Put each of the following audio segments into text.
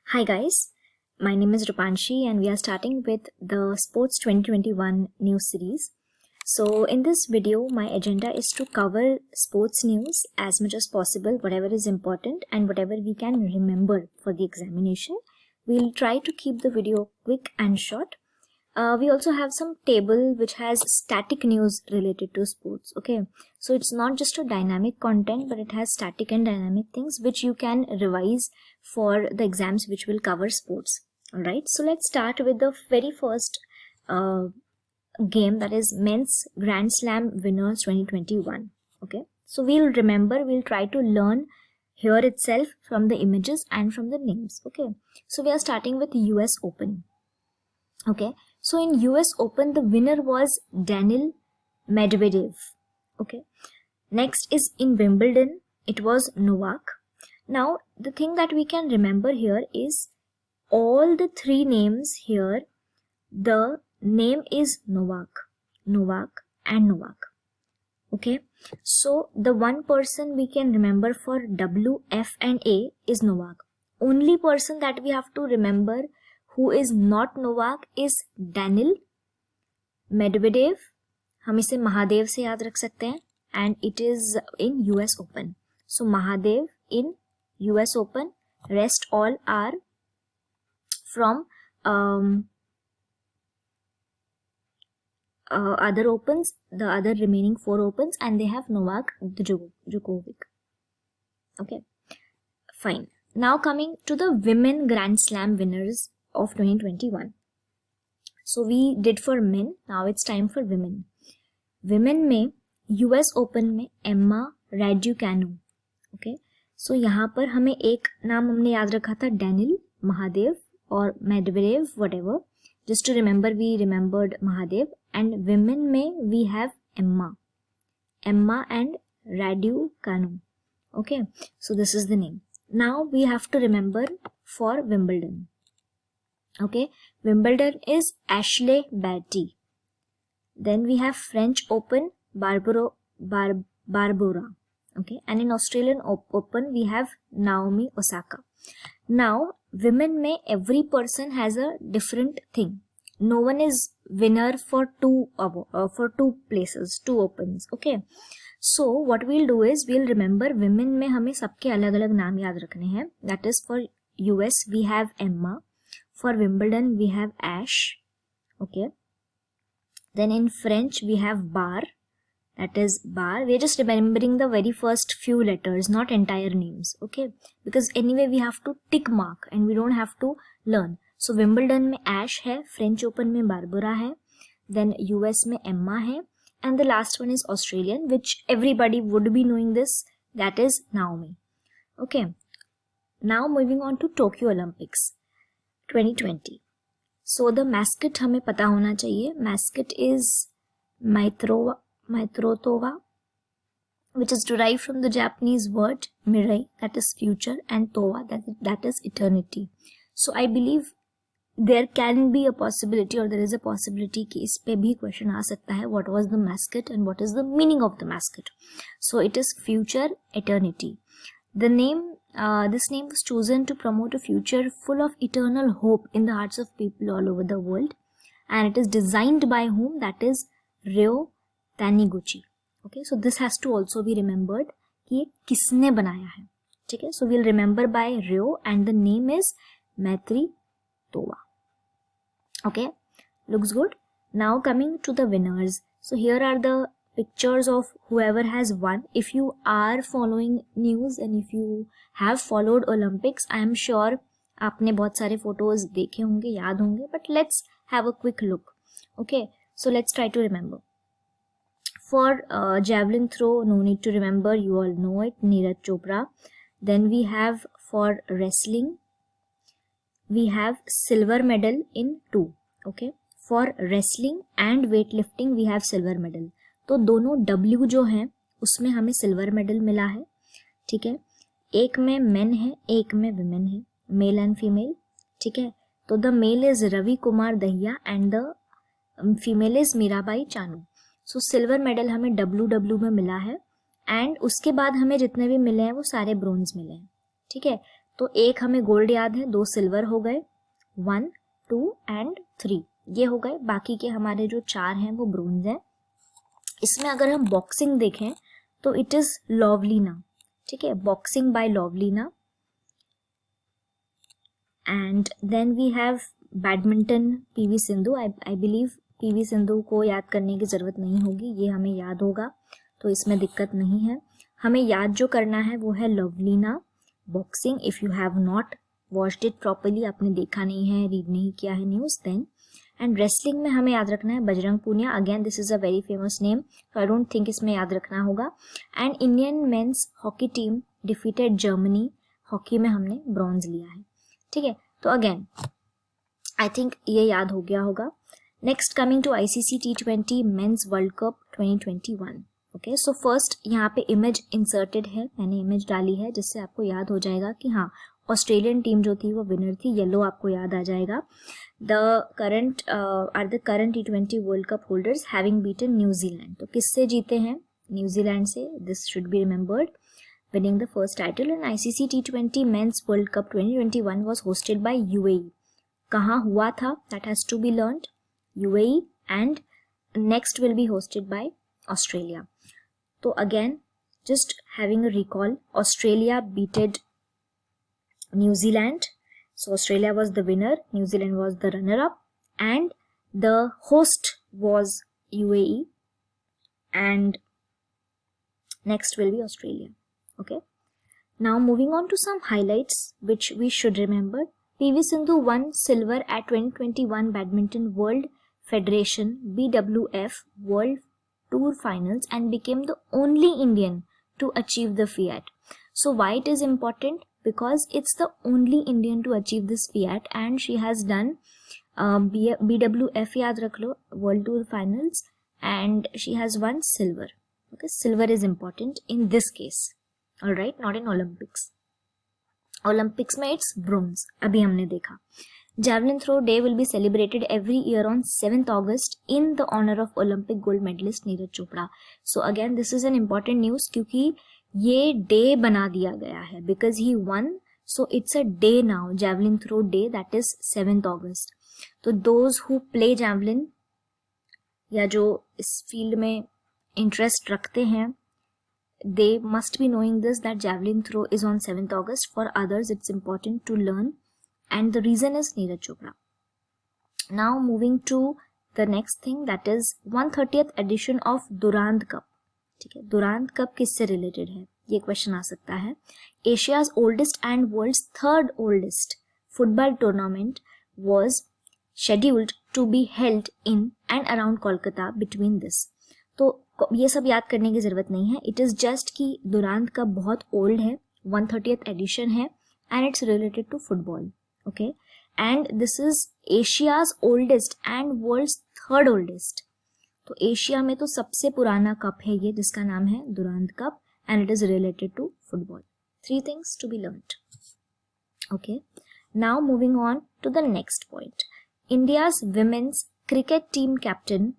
Hi guys, my name is Rupanshi and we are starting with the Sports 2021 news series. So in this video, my agenda is to cover sports news as much as possible, whatever is important and whatever we can remember for the examination. We'll try to keep the video quick and short. We also have some table which has static news related to sports. Okay, so it's not just a dynamic content, but it has static and dynamic things which you can revise for the exams which will cover sports. All right, so let's start with the very first game, that is Men's Grand Slam Winners 2021. Okay, so we'll try to learn here itself from the images and from the names. Okay, so we are starting with US Open. Okay, so in US Open, the winner was Daniil Medvedev. Okay, next is in Wimbledon, it was Novak. Now, the thing that we can remember here is all the three names here, the name is Novak, Novak and Novak. Okay, so the one person we can remember for W, F and A is Novak. Only person that we have to remember who is not Novak is Daniil Medvedev. हम इसे महादेव से याद रख सकते हैं, and it is in US Open. So Mahadev in US Open. Rest all are from other opens, the other remaining 4 opens, and they have Novak Djokovic. Okay, fine. Now coming to the women Grand Slam winners of 2021. So we did for men, now it's time for women. Women में US Open में Emma रैड्यूकैनु. Okay, सो यहाँ पर हमें एक नाम हमने याद रखा था डैनिल महादेव और Medvedev whatever. Just to remember, we remembered Mahadev. And women में we have Emma and Raducanu. Okay, so this is the name. Now we have to remember for Wimbledon. Okay, Wimbledon is Ashley Barty. Then we have French Open, Barbara. Okay, and in Australian Open we have Naomi Osaka. Now, women may every person has a different thing. No one is winner for two places, 2 opens. Okay, so what we'll do is we'll remember women में हमें सबके अलग अलग नाम याद रखने हैं. That is for US we have Emma. For Wimbledon, we have Ash. Okay. Then in French, we have Bar. That is Bar. We're just remembering the very first few letters, not entire names. Okay. Because anyway, we have to tick mark and we don't have to learn. So Wimbledon में Ash है, French Open में Barbara है, then US में Emma है, and the last one is Australian, which everybody would be knowing this. That is Naomi. Okay. Now moving on to Tokyo Olympics 2020. So the mascot हमें पता होना चाहिए. Mascot is Maitrotova, which is derived from the Japanese word mirai, that is future, and Tova, that is eternity. So I believe there can be a possibility, or there is a possibility कि इस पे भी question आ सकता है. What was the mascot and what is the meaning of the mascot? So it is future, eternity. The name, this name was chosen to promote a future full of eternal hope in the hearts of people all over the world, and it is designed by whom? That is Ryo Taniguchi. Okay, so this has to also be remembered कि ये किसने बनाया है. ठीक है, so we'll remember by Ryo and the name is Maitri Towa. Okay, looks good. Now coming to the winners. So here are the pictures of whoever has won. If you are following news and if you have followed Olympics, I am sure आपने बहुत सारे photos देखे होंगे, याद होंगे, but let's have a quick look. Okay, so let's try to remember. For javelin throw, no need to remember, you all know it, Neeraj Chopra. Then we have for wrestling, we have silver medal in 2. Okay, for wrestling and weightlifting we have silver medal. तो दोनों W जो हैं उसमें हमें silver medal मिला है. ठीक है, एक में मेन है, एक में विमेन है, मेल एंड फीमेल. ठीक है, तो the male is Ravi Kumar Dahiya and the female is Mirabai Chanu. So silver medal हमें W में मिला है, एंड उसके बाद हमें जितने भी मिले हैं वो सारे ब्रोंज मिले हैं. ठीक है, तो एक हमें गोल्ड याद है, 2 सिल्वर हो गए, 1, 2 एंड 3 ये हो गए। बाकी के हमारे जो 4 हैं वो ब्रोंज हैं। इसमें अगर हम बॉक्सिंग देखें तो इट इज लवलीना, ठीक है, boxing by Lovlina. And then we have badminton PV Sindhu. I believe PV Sindhu को याद करने की ज़रूरत नहीं होगी, ये हमें याद होगा, तो इसमें दिक्कत नहीं है। हमें याद जो करना है वो है Lovlina boxing. If you have not watched it properly, आपने देखा नहीं है, रीड नहीं किया है न्यूज़, देन। एंड रेसलिंग में हमें याद रखना है Bajrang Punia. Again this is a very famous name, तो आई डोंट थिंक इसमें याद रखना होगा। And Indian men's hockey team defeated Germany. Hockey में हमने ब्रॉन्ज लिया है, ठीक है। तो अगेन आई थिंक ये याद हो गया होगा। Next coming to ICC T20 men's world cup 2021। Okay, so first यहाँ पे इमेज इंसर्टेड है, मैंने इमेज डाली है जिससे आपको याद हो जाएगा कि हाँ ऑस्ट्रेलियन टीम जो थी वो विनर थी। येलो आपको याद आ जाएगा। The current T20 world cup holders having beaten New Zealand. तो किससे जीते हैं? न्यूजीलैंड से। This should be remembered. Winning the first title in ICC T20 Men's World Cup 2021 was hosted by UAE. कहाँ हुआ था? That has to be learned. UAE, and next will be hosted by Australia. So again, just having a recall, Australia beated New Zealand. So Australia was the winner, New Zealand was the runner-up, and the host was UAE, and next will be Australia. Okay, now moving on to some highlights which we should remember. PV Sindhu won silver at 2021 Badminton World Federation BWF World Tour Finals and became the only Indian to achieve the fiat. So why it is important? Because it's the only Indian to achieve this fiat, and she has done BWF याद रख लो, World Tour Finals, and she has won silver. Okay, silver is important in this case. Alright, not in Olympics. Olympics में it's bronze. अभी हमने देखा. Javelin throw day will be celebrated every year on 7th August in the honor of Olympic gold medalist Neeraj Chopra. So again, this is an important news क्योंकि ये day बना दिया गया है because he won. So it's a day now, Javelin throw day, that is 7th August. तो those who play javelin या जो इस field में interest रखते हैं, they must be knowing this, that javelin throw is on 7th August. For others it's important to learn, and the reason is Neeraj Chopra. Now moving to the next thing, that is 130th edition of Durand Cup. ठीक है, Durand Cup किससे related है? ये question आ सकता है। Asia's oldest and world's third oldest football tournament was scheduled to be held in and around Kolkata between this. तो ये सब याद करने की ज़रूरत नहीं है, इट इज़ जस्ट कि दुरांत कप बहुत ओल्ड है, 130th एडिशन है, and it's related to football. Okay, and this is Asia's oldest and world's third oldest. तो एशिया में तो सबसे पुराना कप है ये, जिसका नाम है Durand cup, and it is related to football. 3 things to be learned. Okay, now moving on to the next point. India's women's cricket team captain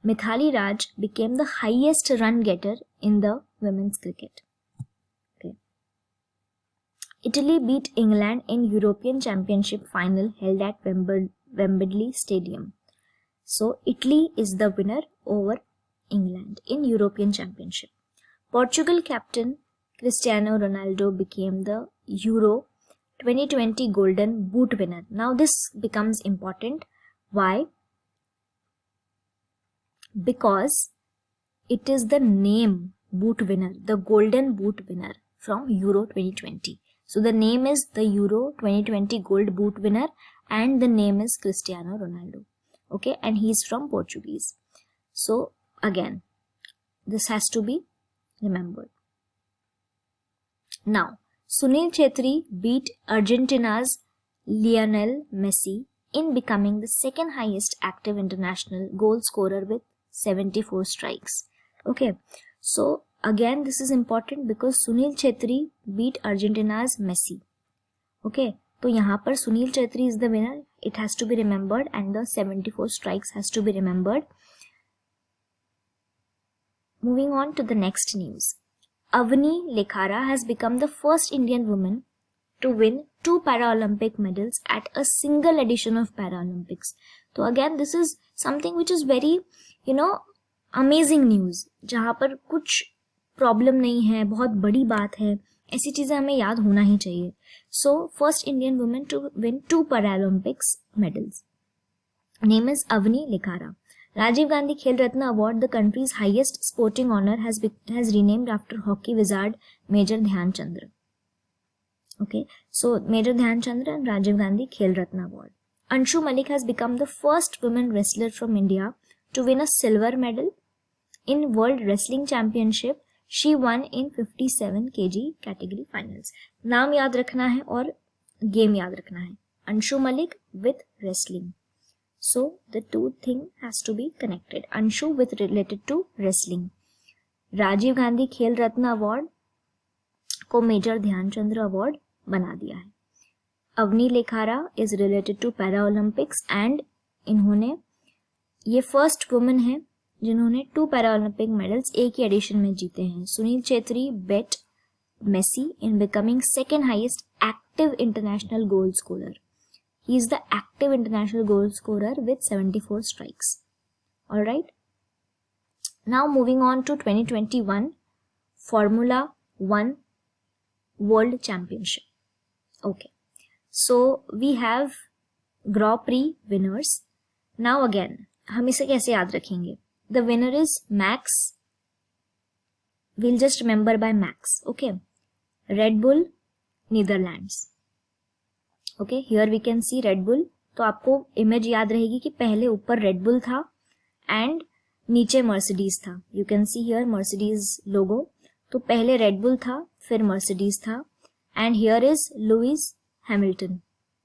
Mithali Raj became the highest run getter in the women's cricket. Okay. Italy beat England in European Championship final held at Wembley Stadium. So Italy is the winner over England in European Championship. Portugal captain Cristiano Ronaldo became the Euro 2020 Golden Boot winner. Now this becomes important. Why? Because it is the name boot winner, the golden boot winner from Euro 2020. So the name is the Euro 2020 gold boot winner, and the name is Cristiano Ronaldo. Okay, and he's from Portuguese. So again, this has to be remembered. Now, Sunil Chhetri beat Argentina's Lionel Messi in becoming the second highest active international goal scorer with 74 strikes. Okay, so again this is important because Sunil Chhetri beat Argentina's Messi. Okay, तो यहाँ पर Sunil Chhetri is the winner, it has to be remembered, and the 74 strikes has to be remembered. Moving on to the next news. Avni Lekhara has become the first Indian woman to win 2 Paralympic medals at a single edition of Paralympics. तो again this is something which is very amazing news, जहाँ पर कुछ problem नहीं है, बहुत बड़ी बात है, ऐसी चीज़ें हमें याद होना ही चाहिए. So first Indian woman to win 2 Paralympics medals. Name is Avni Likhara. Rajiv Gandhi Khel Ratna Award, the country's highest sporting honor, has renamed after hockey wizard Major Dhyan Chandra. Okay, so Major Dhyan Chandra and Rajiv Gandhi Khel Ratna Award. Anshu Malik has become the first women wrestler from India to win a silver medal in World Wrestling Championship. She won in 57 kg category finals. नाम याद रखना है और game याद रखना है. Anshu Malik with wrestling. So the two thing has to be connected. Anshu with related to wrestling. Rajiv Gandhi Khel Ratna award को major Dhyanchandra award बना दिया है. Avani Lekhara is related to para Olympics and इन्होंने ये फर्स्ट वुमेन है जिन्होंने 2 पैरा ओलंपिक मेडल्स एक ही addition में जीते हैं. Sunil Chhetri beat Messi in becoming second highest active international goal scorer. He is the active international goal scorer with 74 strikes. Alright. Now moving on to 2021 Formula 1 World Championship. Okay. So we have Grand Prix winners. Now again, हम इसे कैसे याद रखेंगे? The winner is Max. We'll just remember by Max. Okay. Red Bull, Netherlands. Okay, here we can see Red Bull. तो आपको image याद रहेगी कि पहले ऊपर रेड बुल था एंड नीचे मर्सिडीज था. You can see here Mercedes logo. तो पहले रेड बुल था, फिर मर्सिडीज था and here is Lewis Hamilton.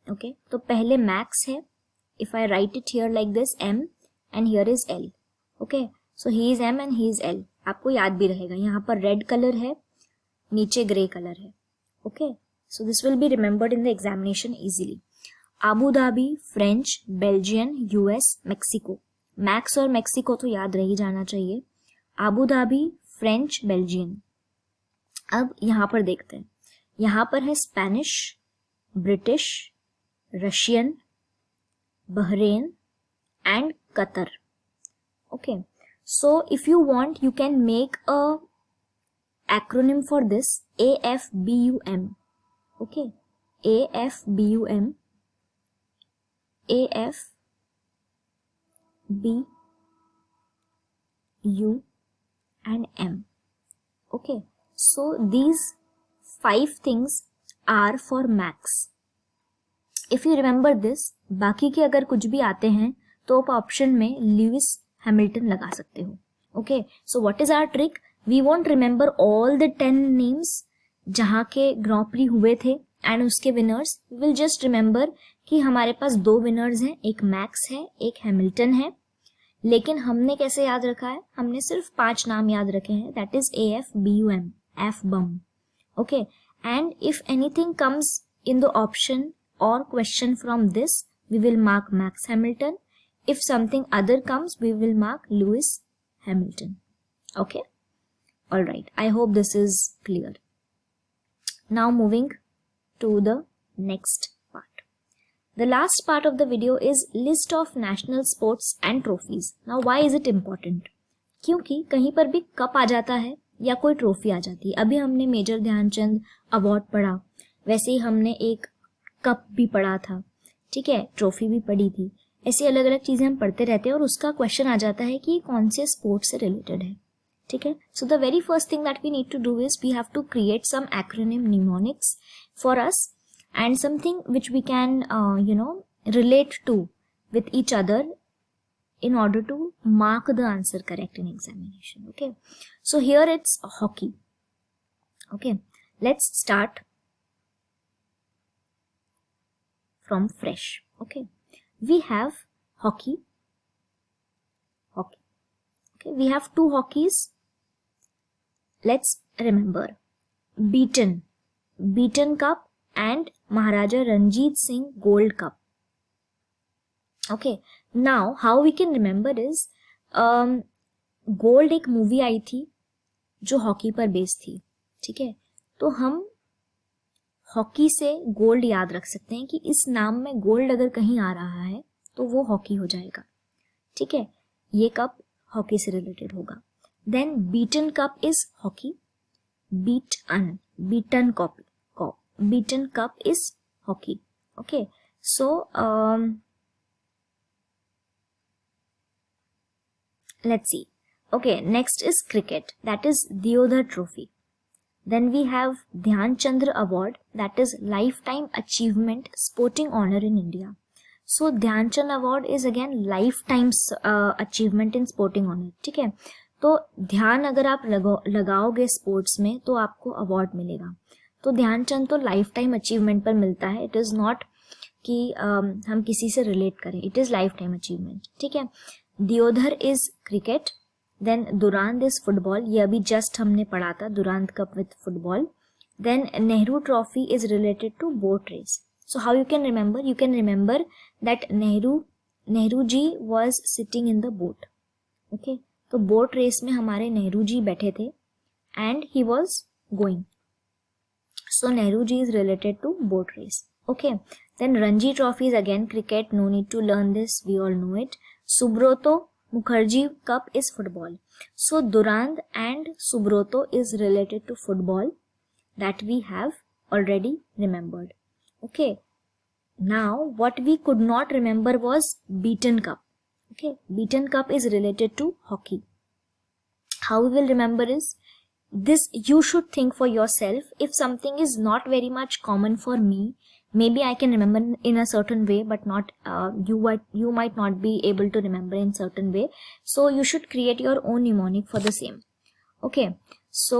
Okay, तो पहले मैक्स है. If I write it here like this M and here is L. Okay, so he is M and he is L. आपको याद भी रहेगा, यहाँ पर रेड कलर है, नीचे ग्रे कलर है. Okay, so this will be remembered in the examination easily. Abu Dhabi, French, Belgian, US, Mexico. Max और Mexico तो याद रह ही जाना चाहिए. Abu Dhabi, French, Belgian. अब यहाँ पर देखते हैं. यहाँ पर है Spanish, British, Russian, Bahrain and Qatar. Okay, so if you want you can make a acronym for this, AFBUM. Okay, AFBUM, AFBU and M. Okay, so these 5 things are for max. If you remember this, बाकी के अगर कुछ भी आते हैं तो आप option में लुइस हैमिल्टन लगा सकते हो. Okay, so what is our trick? We won't remember all the 10 names जहाँ के ग्रां प्री हुए थे एंड उसके winners. We will just remember कि हमारे पास 2 विनर्स हैं, एक मैक्स है, एक हैमिल्टन है. लेकिन हमने कैसे याद रखा है? हमने सिर्फ 5 नाम याद रखे हैं. That is AFBUM, AFBUM. Okay, and if anything comes in the option और question from this, we will mark Max Hamilton. If something other comes, we will mark Lewis Hamilton. Okay, alright. I hope this is clear. Now moving to the next part. The last part of the video is list of national sports and trophies. Now why is it important? क्योंकि कहीं पर भी cup आ जाता है या कोई trophy आ जाती है. अभी हमने मेजर ध्यानचंद अवार्ड पढ़ा, वैसे ही हमने एक कप भी पढ़ा था. ठीक है, ट्रॉफी भी पढ़ी थी. ऐसी अलग अलग चीजें हम पढ़ते रहते हैं और उसका क्वेश्चन आ जाता है कि कौन से स्पोर्ट्स से रिलेटेड है. ठीक है, so the very first thing that we need to do is we have to create some acronym mnemonics for us and something which we can relate to with each other in order to mark the answer correct in examination. Okay, so here it's hockey. Okay, let's start from fresh. Okay, we have hockey. Okay, we have 2 hockeys. Let's remember Beaton Cup and Maharaja Ranjit Singh Gold Cup. Okay, now how we can remember is gold एक movie आई थी जो hockey पर based थी. ठीक है, तो हम hockey से गोल्ड याद रख सकते हैं कि इस नाम में गोल्ड अगर कहीं आ रहा है तो वो हॉकी हो जाएगा, ठीक है। ये कप हॉकी से रिलेटेड होगा। Then Beaton cup is hockey, Beaton cup is hockey, okay. So let's see. Okay, next is cricket, that is Dadar trophy. Then we have Dhyan Chandra award, that is lifetime achievement sporting honor in India. So Dhyan Chand award is again lifetime achievement in sporting honor, ठीक है। तो ध्यान अगर आप लगाओगे sports में तो आपको अवार्ड मिलेगा। तो ध्यानचंद तो लाइफ टाइम अचीवमेंट पर मिलता है, इट इज नॉट कि हम किसी से रिलेट करें, it is life time achievement, ठीक है। Deodhar is cricket, then Durand is football, ये अभी जस्ट हमने पढ़ा था, Durand cup with football. Then Nehru trophy is related to boat race. So how you can remember that Nehru ji was sitting in the boat, okay. तो boat race में हमारे नेहरू जी बैठे थे and he was going, so Nehru ji is related to boat race, okay. Then Ranji Trophy is again cricket, no need to learn this, we all know it. Subroto Mukherjee Cup is football. So Durand and Subroto is related to football, that we have already remembered. Okay. Now what we could not remember was Beaten Cup. Okay. Beaten Cup is related to hockey. How we will remember is this, you should think for yourself. If something is not very much common for me, maybe I can remember in a certain way, but not you might not be able to remember in certain way. So you should create your own mnemonic for the same. Okay, so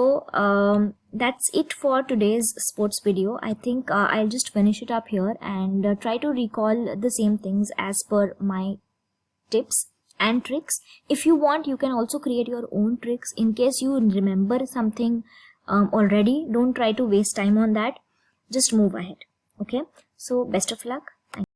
that's it for today's sports video. I think I'll just finish it up here and try to recall the same things as per my tips and tricks. If you want, you can also create your own tricks in case you remember something already. Don't try to waste time on that, just move ahead. Okay, so best of luck.